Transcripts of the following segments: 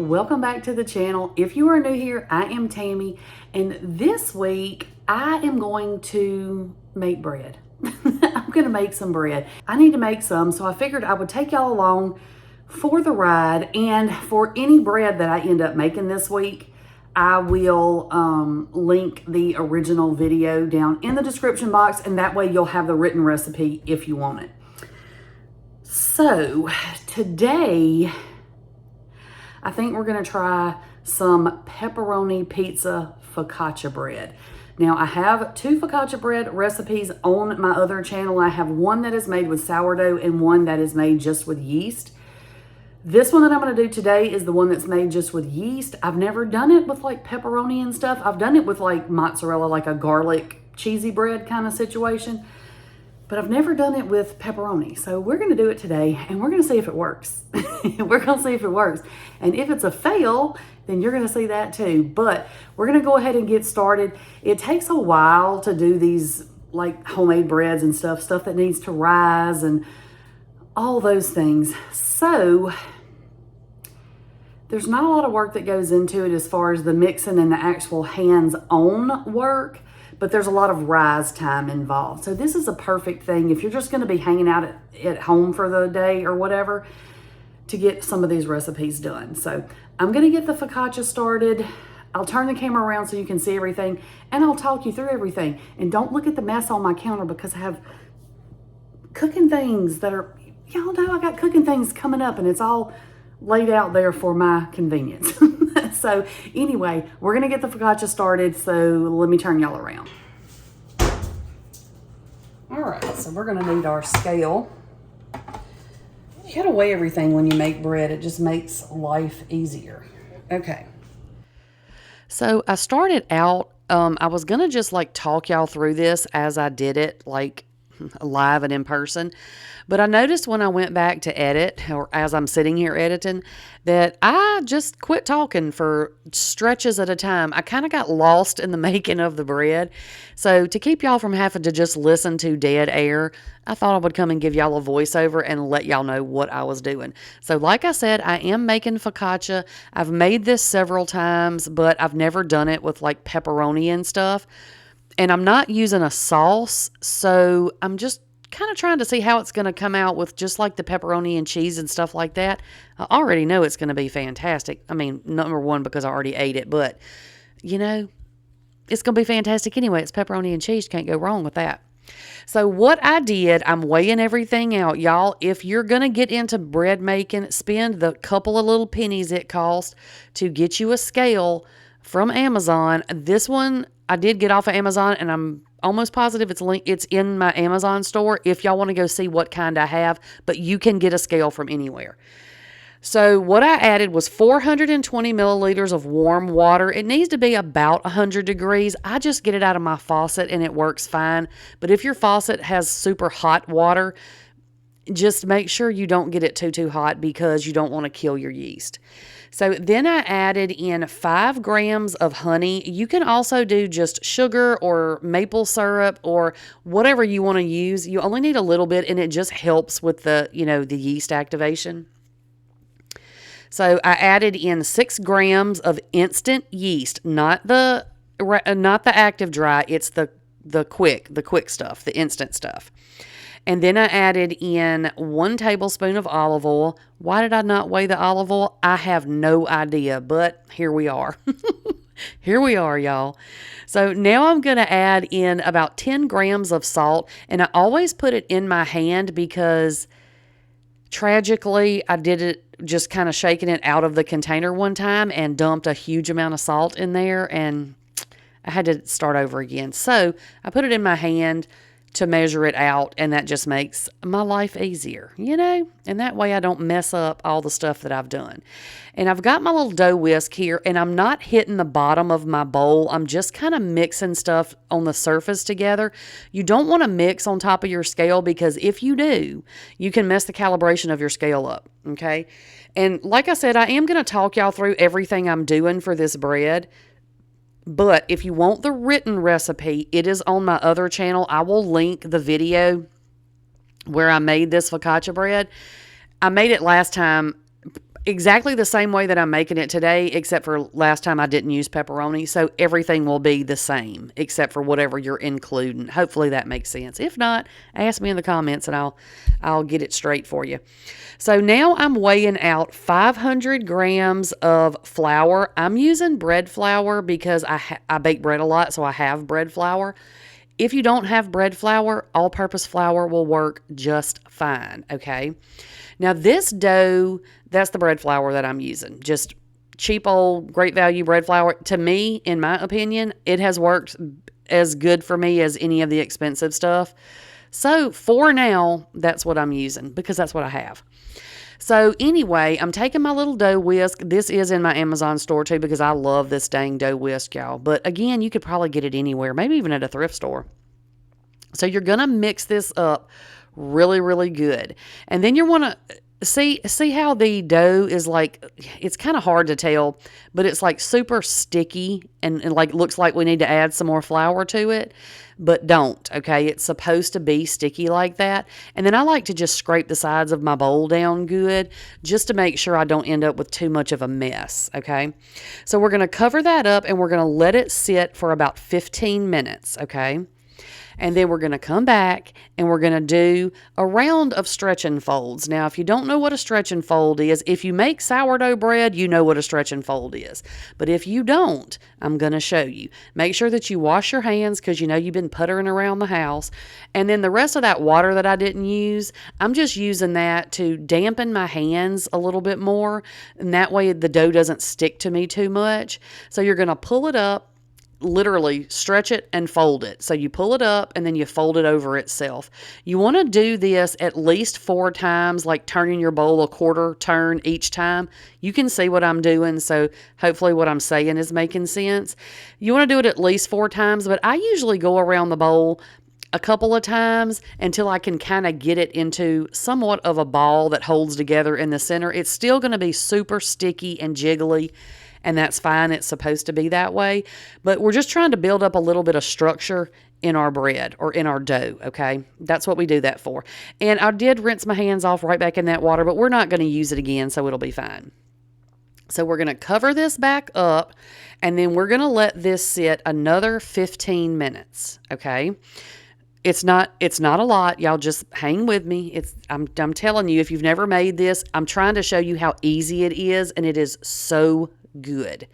welcome back to the channel. If you are new here, I am Tammy, and this week I am going to make bread. I'm gonna make some bread. I need to make some, so I figured I would take y'all along for the ride, and for any bread that I end up making this week, I will link the original video down in the description box, and that way you'll have the written recipe if you want it. So today, I think we're gonna try some pepperoni pizza focaccia bread. Now I have two focaccia bread recipes on my other channel. I have one that is made with sourdough and one that is made just with yeast. This one that I'm gonna do today is the one that's made just with yeast. I've never done it with like pepperoni and stuff. I've done it with like mozzarella, like a garlic cheesy bread kind of situation, but I've never done it with pepperoni. So we're gonna do it today and we're gonna see if it works. We're gonna see if it works. And if it's a fail, then you're gonna see that too. But we're gonna go ahead and get started. It takes a while to do these like homemade breads and stuff that needs to rise and all those things. So there's not a lot of work that goes into it as far as the mixing and the actual hands-on work, but there's a lot of rise time involved. So this is a perfect thing if you're just gonna be hanging out at home for the day or whatever, to get some of these recipes done. So I'm gonna get the focaccia started. I'll turn the camera around so you can see everything, and I'll talk you through everything. And don't look at the mess on my counter because I have cooking things that are, y'all know I got cooking things coming up and it's all laid out there for my convenience. So anyway, we're gonna get the focaccia started, so let me turn y'all around. All right, so we're gonna need our scale. You gotta weigh everything when you make bread. It just makes life easier. Okay. So I started out, I was gonna just like talk y'all through this as I did it, like live and in person. But I noticed when I went back to edit, or as I'm sitting here editing, that I just quit talking for stretches at a time. I kind of got lost in the making of the bread. So to keep y'all from having to just listen to dead air, I thought I would come and give y'all a voiceover and let y'all know what I was doing. So like I said, I am making focaccia. I've made this several times, but I've never done it with like pepperoni and stuff. And I'm not using a sauce, so I'm just kind of trying to see how it's going to come out with just like the pepperoni and cheese and stuff like that. I already know it's going to be fantastic. I mean, number one, because I already ate it, but you know, it's going to be fantastic anyway. It's pepperoni and cheese. Can't go wrong with that. So what I did, I'm weighing everything out, y'all. If you're going to get into bread making, spend the couple of little pennies it costs to get you a scale from Amazon. This one I did get off of Amazon, and I'm almost positive it's in my Amazon store if y'all want to go see what kind I have, but you can get a scale from anywhere. So what I added was 420 milliliters of warm water. It needs to be about 100 degrees. I just get it out of my faucet and it works fine. But if your faucet has super hot water, just make sure you don't get it too hot because you don't want to kill your yeast. So then I added in 5 grams of honey. You can also do just sugar or maple syrup or whatever you want to use. You only need a little bit, and it just helps with the, the yeast activation. So I added in 6 grams of instant yeast, not the active dry. It's the quick stuff, the instant stuff. And then I added in 1 tablespoon of olive oil. Why did I not weigh the olive oil? I have no idea, but here we are. Here we are, y'all. So now I'm going to add in about 10 grams of salt, and I always put it in my hand because tragically I did it just kind of shaking it out of the container one time and dumped a huge amount of salt in there, and I had to start over again. So I put it in my hand to measure it out, and that just makes my life easier, and that way I don't mess up all the stuff that I've done. And I've got my little dough whisk here, and I'm not hitting the bottom of my bowl. I'm just kind of mixing stuff on the surface together. You don't want to mix on top of your scale, because if you do, you can mess the calibration of your scale up, okay? And like I said, I am going to talk y'all through everything I'm doing for this bread. But if you want the written recipe, it is on my other channel. I will link the video where I made this focaccia bread. I made it last time exactly the same way that I'm making it today, except for last time I didn't use pepperoni. So everything will be the same, except for whatever you're including. Hopefully that makes sense. If not, ask me in the comments and I'll get it straight for you. So now I'm weighing out 500 grams of flour. I'm using bread flour because I bake bread a lot, so I have bread flour. If you don't have bread flour, all-purpose flour will work just fine, okay? Now this dough, that's the bread flour that I'm using. Just cheap old great value bread flour. To me, in my opinion, it has worked as good for me as any of the expensive stuff. So for now, that's what I'm using because that's what I have. So anyway, I'm taking my little dough whisk. This is in my Amazon store too because I love this dang dough whisk, y'all. But again, you could probably get it anywhere, maybe even at a thrift store. So you're going to mix this up really, really good. And then you want to see how the dough is like, it's kind of hard to tell, but it's like super sticky and like looks like we need to add some more flour to it, but don't, okay? It's supposed to be sticky like that. And then I like to just scrape the sides of my bowl down good just to make sure I don't end up with too much of a mess, okay? So we're going to cover that up and we're going to let it sit for about 15 minutes, okay? And then we're going to come back and we're going to do a round of stretch and folds. Now, if you don't know what a stretch and fold is, if you make sourdough bread, you know what a stretch and fold is. But if you don't, I'm going to show you. Make sure that you wash your hands because you know you've been puttering around the house. And then the rest of that water that I didn't use, I'm just using that to dampen my hands a little bit more. And that way the dough doesn't stick to me too much. So you're going to pull it up. Literally stretch it and fold it. So you pull it up and then you fold it over itself. You want to do this at least 4 times, like turning your bowl a quarter turn each time. You can see what I'm doing, so hopefully what I'm saying is making sense. You want to do it at least 4 times, but I usually go around the bowl a couple of times until I can kind of get it into somewhat of a ball that holds together in the center. It's still going to be super sticky and jiggly, and that's fine. It's supposed to be that way. But we're just trying to build up a little bit of structure in our bread or in our dough, okay? That's what we do that for. And I did rinse my hands off right back in that water, but we're not going to use it again, so it'll be fine. So we're going to cover this back up, and then we're going to let this sit another 15 minutes, okay? It's not a lot. Y'all just hang with me. I'm telling you, if you've never made this, I'm trying to show you how easy it is, and it is so good.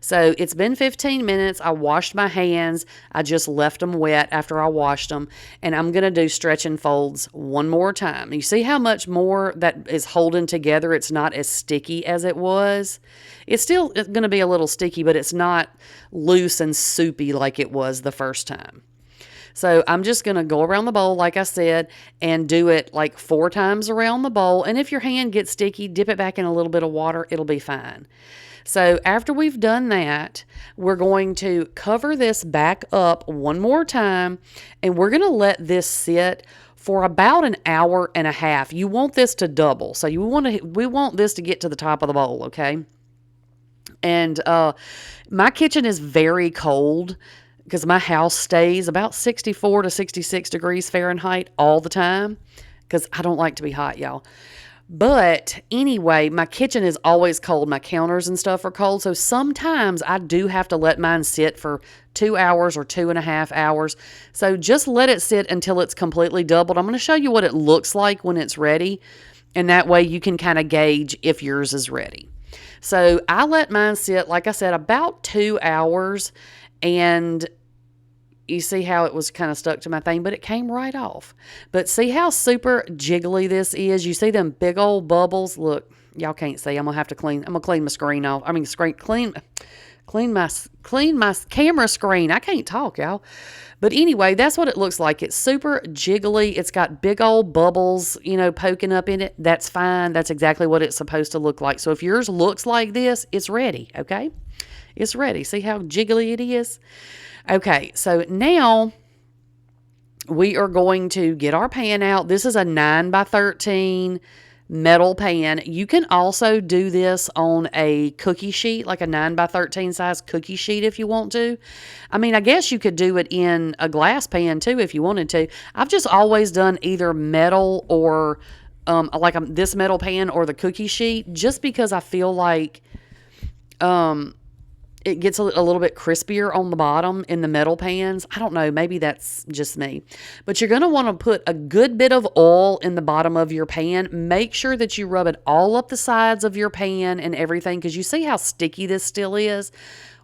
So it's been 15 minutes. I washed my hands. I just left them wet after I washed them. And I'm going to do stretch and folds one more time. You see how much more that is holding together? It's not as sticky as it was. It's still going to be a little sticky, but it's not loose and soupy like it was the first time. So I'm just going to go around the bowl, like I said, and do it like 4 times around the bowl. And if your hand gets sticky, dip it back in a little bit of water. It'll be fine. So after we've done that, we're going to cover this back up one more time, and we're going to let this sit for about an hour and a half. You want this to double. So we want this to get to the top of the bowl, okay? And my kitchen is very cold because my house stays about 64 to 66 degrees Fahrenheit all the time because I don't like to be hot, y'all. But anyway, my kitchen is always cold. My counters and stuff are cold. So sometimes I do have to let mine sit for 2 hours or 2.5 hours. So just let it sit until it's completely doubled. I'm going to show you what it looks like when it's ready. And that way you can kind of gauge if yours is ready. So I let mine sit, like I said, about 2 hours. And you see how it was kind of stuck to my thing, but it came right off. But see how super jiggly this is? You see them big old bubbles? Look, y'all can't see. I'm going to clean my screen off. I mean, clean my camera screen. I can't talk, y'all. But anyway, that's what it looks like. It's super jiggly. It's got big old bubbles, poking up in it. That's fine. That's exactly what it's supposed to look like. So if yours looks like this, it's ready, okay? It's ready. See how jiggly it is? Okay, so now we are going to get our pan out. This is a 9x13 metal pan. You can also do this on a cookie sheet, like a 9x13 size cookie sheet if you want to. I mean, I guess you could do it in a glass pan too if you wanted to. I've just always done either metal or this metal pan or the cookie sheet, just because I feel like it gets a little bit crispier on the bottom in the metal pans. I don't know. Maybe that's just me. But you're going to want to put a good bit of oil in the bottom of your pan. Make sure that you rub it all up the sides of your pan and everything, because you see how sticky this still is?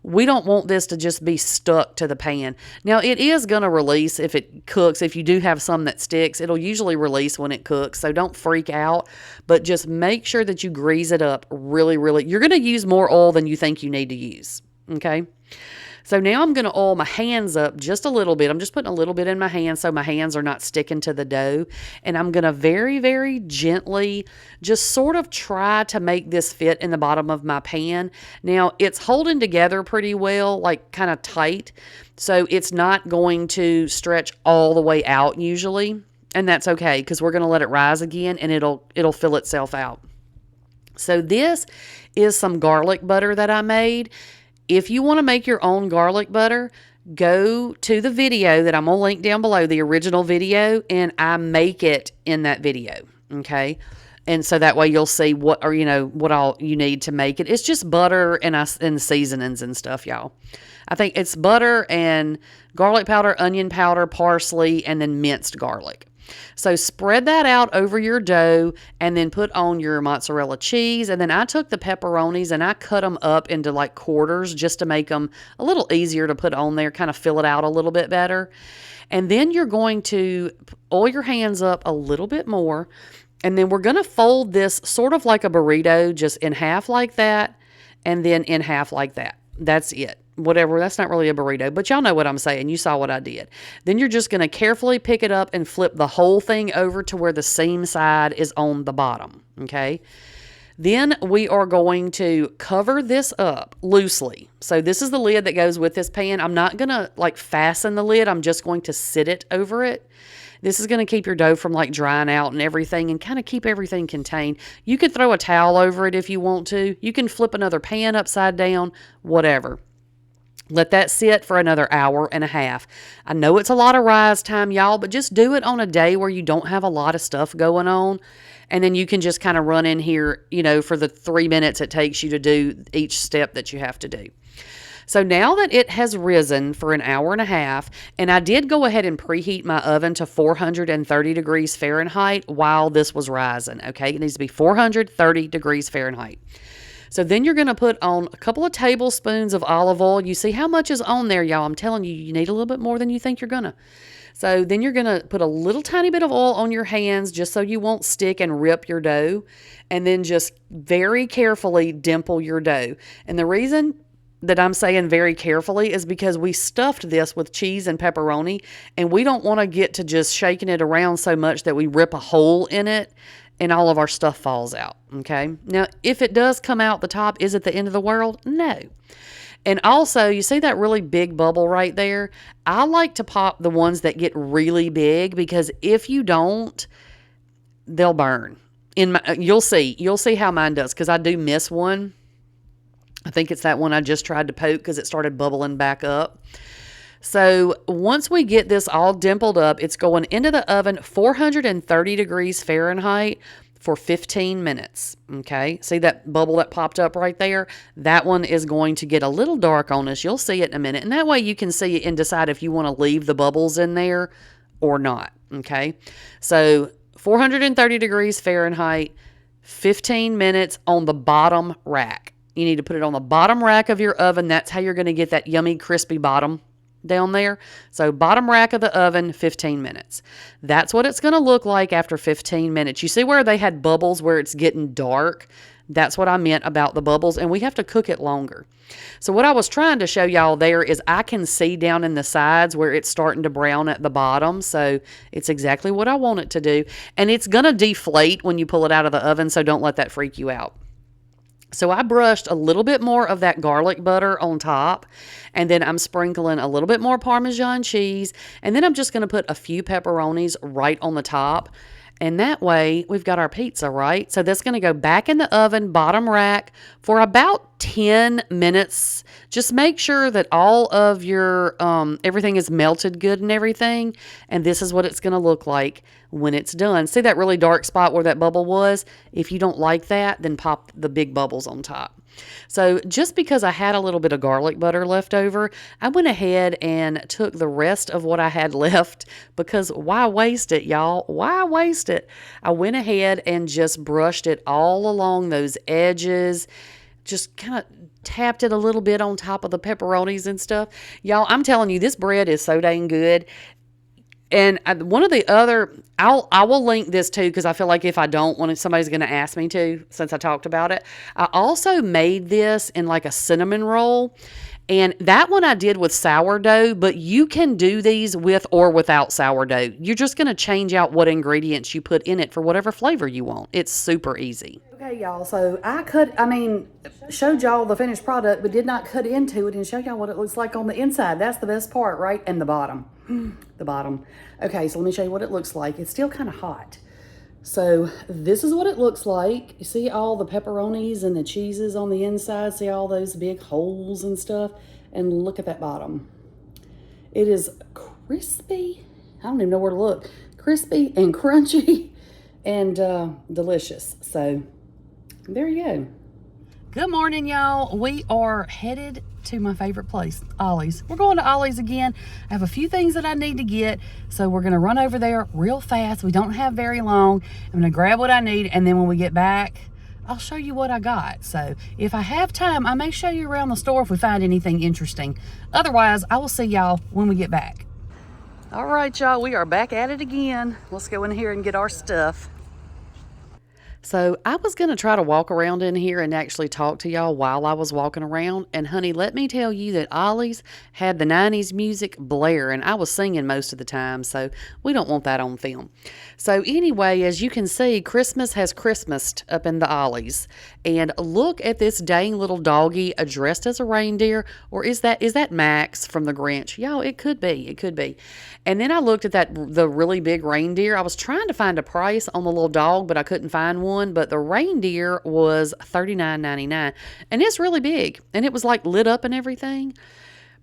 We don't want this to just be stuck to the pan. Now, it is going to release if it cooks. If you do have some that sticks, it'll usually release when it cooks, so don't freak out. But just make sure that you grease it up really, really. You're going to use more oil than you think you need to use, okay? So now I'm going to oil my hands up just a little bit. I'm just putting a little bit in my hands so my hands are not sticking to the dough. And I'm going to very, very gently just sort of try to make this fit in the bottom of my pan. Now, it's holding together pretty well, like kind of tight. So it's not going to stretch all the way out usually. And that's okay, because we're going to let it rise again and it'll fill itself out. So this is some garlic butter that I made. If you want to make your own garlic butter, go to the video that I'm going to link down below, the original video, and I make it in that video, okay? And so that way you'll see what all you need to make it. It's just butter and seasonings and stuff, y'all. I think it's butter and garlic powder, onion powder, parsley, and then minced garlic. So spread that out over your dough and then put on your mozzarella cheese. And then I took the pepperonis and I cut them up into like quarters just to make them a little easier to put on there, kind of fill it out a little bit better. And then you're going to oil your hands up a little bit more. And then we're going to fold this sort of like a burrito, just in half like that, and then in half like that. That's it. Whatever, that's not really a burrito, but y'all know what I'm saying. You saw what I did. Then you're just going to carefully pick it up and flip the whole thing over to where the seam side is on the bottom, okay? Then we are going to cover this up loosely. So this is the lid that goes with this pan. I'm not going to like fasten the lid. I'm just going to sit it over it. This is going to keep your dough from like drying out and everything, and kind of keep everything contained. You could throw a towel over it if you want to. You can flip another pan upside down, whatever. Let that sit for another hour and a half. I know it's a lot of rise time, y'all, but just do it on a day where you don't have a lot of stuff going on. And then you can just kind of run in here, for the 3 minutes it takes you to do each step that you have to do. So now that it has risen for an hour and a half, and I did go ahead and preheat my oven to 430 degrees Fahrenheit while this was rising, okay? It needs to be 430 degrees Fahrenheit. So then you're going to put on a couple of tablespoons of olive oil. You see how much is on there, y'all. I'm telling you, you need a little bit more than you think you're going to. So then you're going to put a little tiny bit of oil on your hands just so you won't stick and rip your dough. And then just very carefully dimple your dough. And the reason that I'm saying very carefully is because we stuffed this with cheese and pepperoni, and we don't want to get to just shaking it around so much that we rip a hole in it and all of our stuff falls out, okay? Now, if it does come out the top, is it the end of the world? No. And also, you see that really big bubble right there? I like to pop the ones that get really big, because if you don't, they'll burn. You'll see how mine does, because I do miss one. I think it's that one I just tried to poke because it started bubbling back up. So once we get this all dimpled up, it's going into the oven 430 degrees Fahrenheit for 15 minutes, okay? See that bubble that popped up right there? That one is going to get a little dark on us. You'll see it in a minute, and that way you can see it and decide if you want to leave the bubbles in there or not, okay? So 430 degrees Fahrenheit, 15 minutes on the bottom rack. You need to put it on the bottom rack of your oven. That's how you're going to get that yummy, crispy bottom down there. So bottom rack of the oven, 15 minutes. That's what it's going to look like after 15 minutes. You see where they had bubbles where it's getting dark? That's what I meant about the bubbles, and we have to cook it longer. So what I was trying to show y'all there is I can see down in the sides where it's starting to brown at the bottom. So it's exactly what I want it to do. And it's going to deflate when you pull it out of the oven, so don't let that freak you out. So I brushed a little bit more of that garlic butter on top, and then I'm sprinkling a little bit more Parmesan cheese, and then I'm just going to put a few pepperonis right on the top. And that way we've got our pizza, right? So that's going to go back in the oven, bottom rack, for about 10 minutes. Just make sure that all of your, everything is melted good and everything. And this is what it's going to look like when it's done. See that really dark spot where that bubble was? If you don't like that, then pop the big bubbles on top. So just because I had a little bit of garlic butter left over, I went ahead and took the rest of what I had left, because why waste it, y'all? Why waste it? I went ahead and just brushed it all along those edges, just kind of tapped it a little bit on top of the pepperonis and stuff. Y'all, I'm telling you, this bread is so dang good. And one of the other, I will link this too, because I feel like if I don't, when somebody's going to ask me to, since I talked about it. I also made this in like a cinnamon roll. And that one I did with sourdough, but you can do these with or without sourdough. You're just going to change out what ingredients you put in it for whatever flavor you want. It's super easy. Okay, y'all. So showed y'all the finished product, but did not cut into it and show y'all what it looks like on the inside. That's the best part, right? And the bottom. The bottom. Okay, so let me show you what it looks like. It's still kind of hot. So this is what it looks like. You see all the pepperonis and the cheeses on the inside? See all those big holes and stuff? And look at that bottom. It is crispy. I don't even know where to look. Crispy and crunchy and delicious. So there you go. Good morning, y'all. We are headed to my favorite place, Ollie's. We're going to Ollie's again. I have a few things that I need to get, so we're going to run over there real fast. We don't have very long. I'm going to grab what I need, and then when we get back, I'll show you what I got. So if I have time, I may show you around the store if we find anything interesting. Otherwise, I will see y'all when we get back. All right, y'all, we are back at it again. Let's go in here and get our stuff. So I was going to try to walk around in here and actually talk to y'all while I was walking around. And honey, let me tell you that Ollie's had the 90s music blaring. I was singing most of the time, so we don't want that on film. So anyway, as you can see, Christmas has Christmased up in the Ollie's. And look at this dang little doggy dressed as a reindeer. Or is that Max from the Grinch? Y'all, it could be. It could be. And then I looked at the really big reindeer. I was trying to find a price on the little dog, but I couldn't find one. But the reindeer was $39.99. And it's really big. And it was like lit up and everything.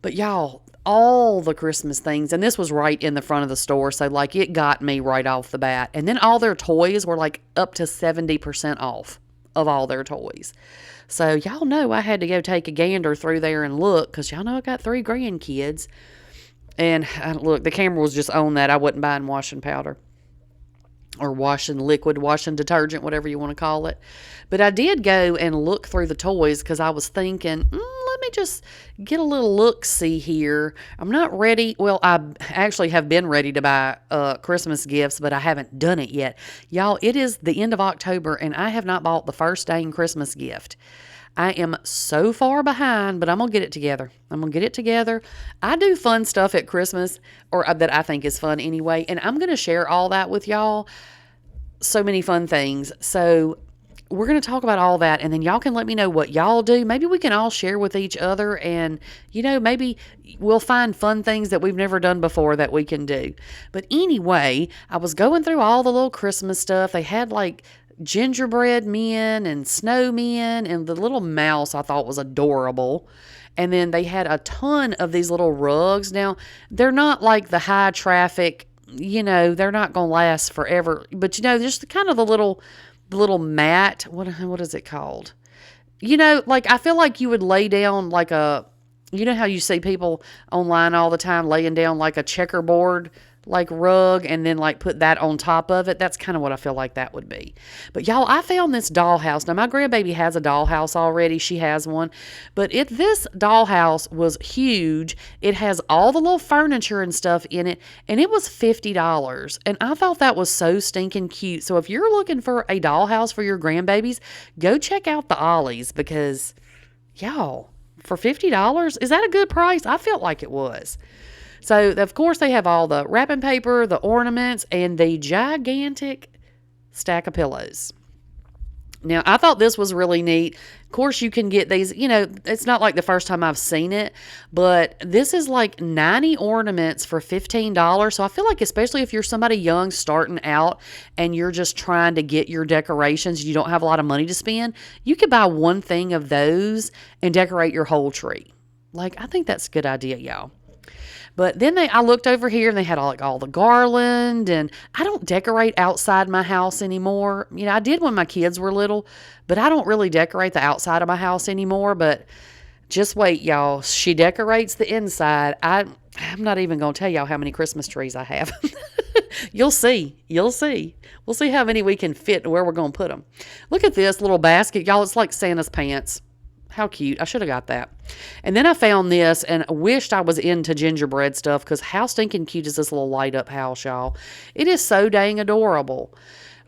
But y'all, all the Christmas things, and this was right in the front of the store, so like it got me right off the bat. And then all their toys were like up to 70% off of all their toys. So y'all know I had to go take a gander through there and look, because y'all know I got 3 grandkids. And look, the camera was just on that. I wasn't buying washing powder or washing liquid, washing detergent, whatever you want to call it. But I did go and look through the toys, because I was thinking, let me just get a little look-see here. I'm not ready. Well, I actually have been ready to buy Christmas gifts, but I haven't done it yet. Y'all, it is the end of October, and I have not bought the first dang Christmas gift. I am so far behind, but I'm going to get it together. I'm going to get it together. I do fun stuff at Christmas, or that I think is fun anyway, and I'm going to share all that with y'all. So many fun things. So we're going to talk about all that, and then y'all can let me know what y'all do. Maybe we can all share with each other, and, maybe we'll find fun things that we've never done before that we can do. But anyway, I was going through all the little Christmas stuff. They had like gingerbread men and snowmen, and the little mouse I thought was adorable. And then they had a ton of these little rugs. Now, they're not like the high traffic, they're not going to last forever. But, just kind of the little mat. What is it called? Like I feel like you would lay down like how you see people online all the time laying down like a checkerboard like rug, and then like put that on top of it. That's kind of what I feel like that would be. But y'all, I found this dollhouse. Now my grandbaby has a dollhouse already. She has one. But this dollhouse was huge. It has all the little furniture and stuff in it, and it was $50. And I thought that was so stinking cute. So if you're looking for a dollhouse for your grandbabies, go check out the Ollie's, because y'all, for $50, is that a good price? I felt like it was. So, of course, they have all the wrapping paper, the ornaments, and the gigantic stack of pillows. Now, I thought this was really neat. Of course, you can get these, you know, it's not like the first time I've seen it, but this is like 90 ornaments for $15. So I feel like, especially if you're somebody young starting out and you're just trying to get your decorations, you don't have a lot of money to spend, you could buy one thing of those and decorate your whole tree. Like, I think that's a good idea, y'all. But then I looked over here and they had all the garland, and I don't decorate outside my house anymore. You know, I did when my kids were little, but I don't really decorate the outside of my house anymore. But just wait, y'all. She decorates the inside. I'm not even going to tell y'all how many Christmas trees I have. You'll see. You'll see. We'll see how many we can fit and where we're going to put them. Look at this little basket. Y'all, it's like Santa's pants. How cute. I should have got that. And then I found this and wished I was into gingerbread stuff, because how stinking cute is this little light up house, y'all? It is so dang adorable.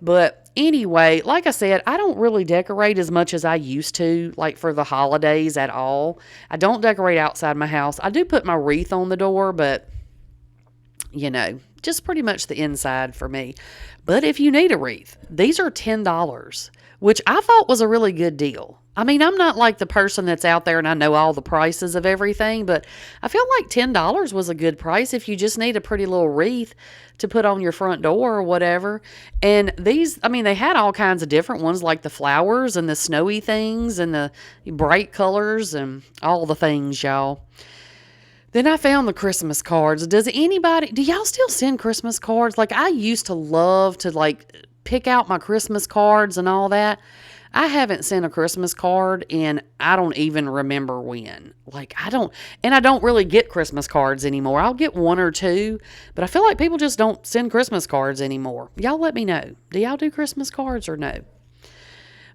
But anyway, like I said, I don't really decorate as much as I used to, like for the holidays at all. I don't decorate outside my house. I do put my wreath on the door, but you know, just pretty much the inside for me. But if you need a wreath, these are $10, which I thought was a really good deal. I mean, I'm not like the person that's out there and I know all the prices of everything, but I feel like $10 was a good price if you just need a pretty little wreath to put on your front door or whatever. And these, I mean, they had all kinds of different ones, like the flowers and the snowy things and the bright colors and all the things, y'all. Then I found the Christmas cards. Do y'all still send Christmas cards? Like, I used to love to like pick out my Christmas cards and all that. I haven't sent a Christmas card and I don't even remember when. Like, I don't really get Christmas cards anymore. I'll get one or two, but I feel like people just don't send Christmas cards anymore. Y'all let me know. Do y'all do Christmas cards or no?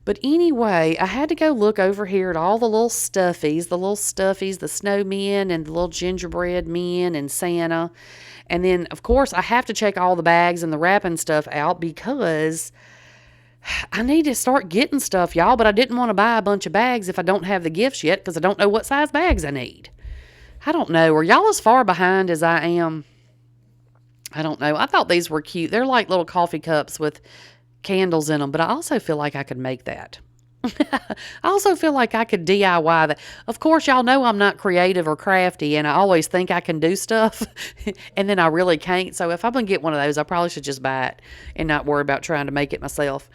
But anyway, I had to go look over here at all the little stuffies, the snowmen and the little gingerbread men and Santa. And then, of course, I have to check all the bags and the wrapping stuff out, because I need to start getting stuff, y'all, but I didn't want to buy a bunch of bags if I don't have the gifts yet, because I don't know what size bags I need. I don't know. Are y'all as far behind as I am? I don't know. I thought these were cute. They're like little coffee cups with candles in them, but I also feel like I could make that. I also feel like I could DIY that. Of course, y'all know I'm not creative or crafty, and I always think I can do stuff, and then I really can't. So if I'm going to get one of those, I probably should just buy it and not worry about trying to make it myself.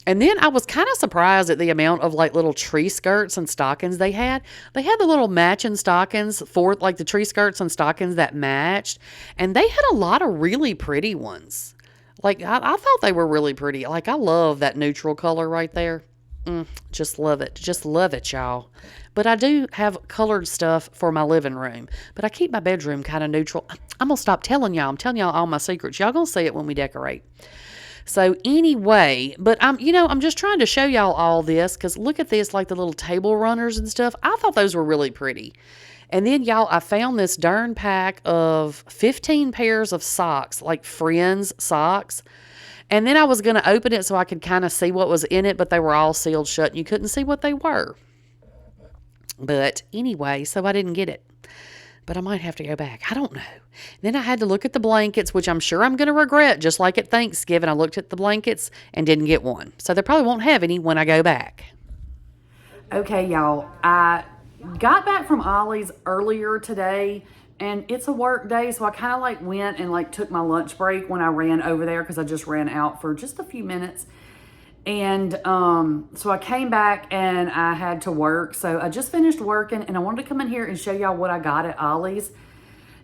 And then I was kind of surprised at the amount of like little tree skirts and stockings they had. They had the little matching stockings for like the tree skirts and stockings that matched, and they had a lot of really pretty ones. Like, I thought they were really pretty. Like, I love that neutral color right there. Just love it. Just love it, y'all. But I do have colored stuff for my living room. But I keep my bedroom kind of neutral. I'm going to stop telling y'all. I'm telling y'all all my secrets. Y'all going to see it when we decorate. So anyway, but I'm just trying to show y'all all this, because look at this, like the little table runners and stuff. I thought those were really pretty. And then, y'all, I found this darn pack of 15 pairs of socks, like Friends socks. And then I was going to open it so I could kind of see what was in it, but they were all sealed shut and you couldn't see what they were. But anyway, so I didn't get it. But I might have to go back. I don't know. Then I had to look at the blankets, which I'm sure I'm going to regret, just like at Thanksgiving. I looked at the blankets and didn't get one. So they probably won't have any when I go back. Okay, y'all. I got back from Ollie's earlier today, and it's a work day, so I kind of like went and like took my lunch break when I ran over there, because I just ran out for just a few minutes. And so I came back and I had to work. So I just finished working, and I wanted to come in here and show y'all what I got at Ollie's.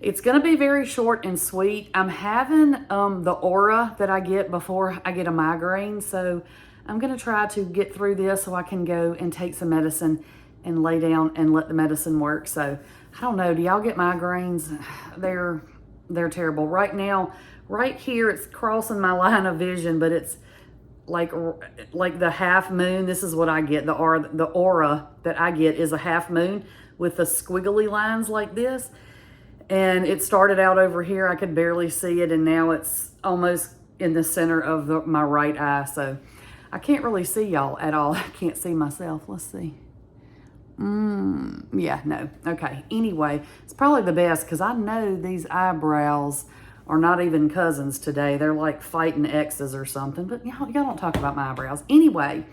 It's going to be very short and sweet. I'm having the aura that I get before I get a migraine, so I'm going to try to get through this so I can go and take some medicine and lay down and let the medicine work. So I don't know, do y'all get migraines? They're terrible. Right now, right here, it's crossing my line of vision, but it's like the half moon. This is what I get. The aura that I get is a half moon with the squiggly lines like this. And it started out over here. I could barely see it, and now it's almost in the center of my right eye. So I can't really see y'all at all. I can't see myself. Let's see. Yeah, no. Okay. Anyway, it's probably the best, because I know these eyebrows are not even cousins today. They're like fighting exes or something. But y'all don't talk about my eyebrows. Anyway,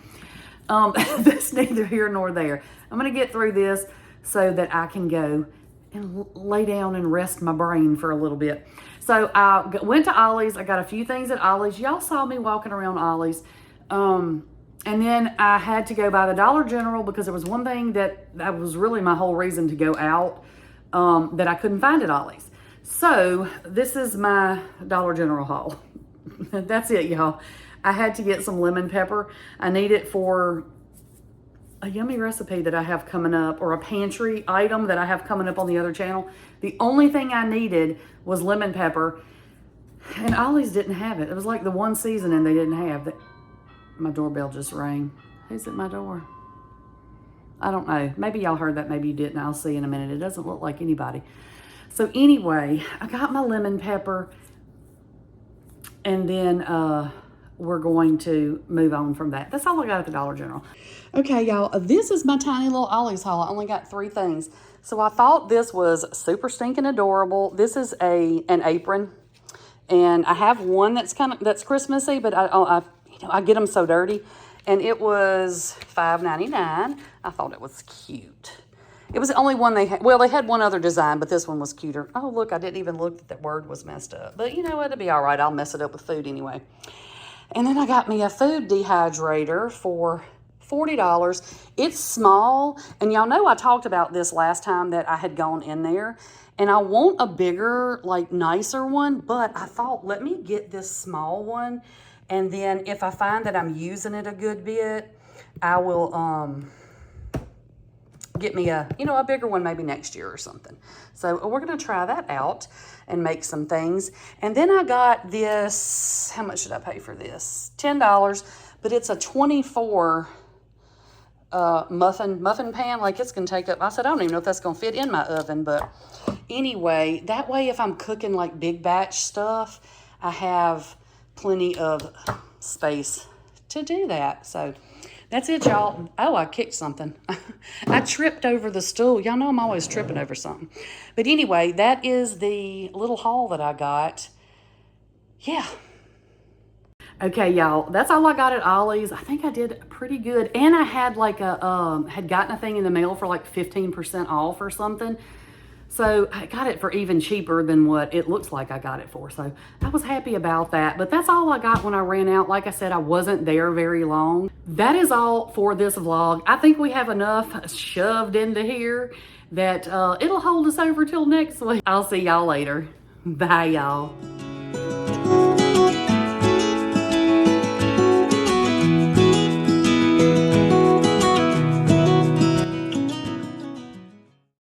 That's neither here nor there. I'm going to get through this so that I can go and lay down and rest my brain for a little bit. So I went to Ollie's. I got a few things at Ollie's. Y'all saw me walking around Ollie's. And then I had to go by the Dollar General because there was one thing that was really my whole reason to go out that I couldn't find at Ollie's. So this is my Dollar General haul. That's it, y'all. I had to get some lemon pepper. I need it for a yummy recipe that I have coming up, or a pantry item that I have coming up on the other channel. The only thing I needed was lemon pepper, and Ollie's didn't have it. It was like the one seasoning they didn't have. My doorbell just rang. Who's at my door? I don't know. Maybe y'all heard that, maybe you didn't. I'll see in a minute. It doesn't look like anybody. So anyway, I got my lemon pepper, and then we're going to move on from that. That's all I got at the Dollar General. Okay, y'all, this is my tiny little Ollie's haul. I only got 3 things. So I thought this was super stinking adorable. This is an apron, and I have one that's Christmassy, but I get them so dirty, and it was $5.99. I thought it was cute. It was the only one they had. Well, they had one other design, but this one was cuter. Oh, look, I didn't even look that word was messed up. But you know what? It'll be all right. I'll mess it up with food anyway. And then I got me a food dehydrator for $40. It's small, and y'all know I talked about this last time that I had gone in there, and I want a bigger, like nicer one, but I thought, let me get this small one, and then if I find that I'm using it a good bit, I will get me a bigger one maybe next year or something. So we're going to try that out and make some things. And then I got this, how much did I pay for this? $10, but it's a 24 muffin pan. Like, it's going to take up, I said, I don't even know if that's going to fit in my oven, but anyway, that way if I'm cooking like big batch stuff, I have plenty of space to do that. So that's it, y'all. Oh, I kicked something. I tripped over the stool. Y'all know I'm always tripping over something. But anyway, that is the little haul that I got. Yeah. Okay, y'all. That's all I got at Ollie's. I think I did pretty good. And I had like had gotten a thing in the mail for like 15% off or something. So I got it for even cheaper than what it looks like I got it for. So I was happy about that. But that's all I got when I ran out. Like I said, I wasn't there very long. That is all for this vlog. I think we have enough shoved into here that it'll hold us over till next week. I'll see y'all later. Bye, y'all.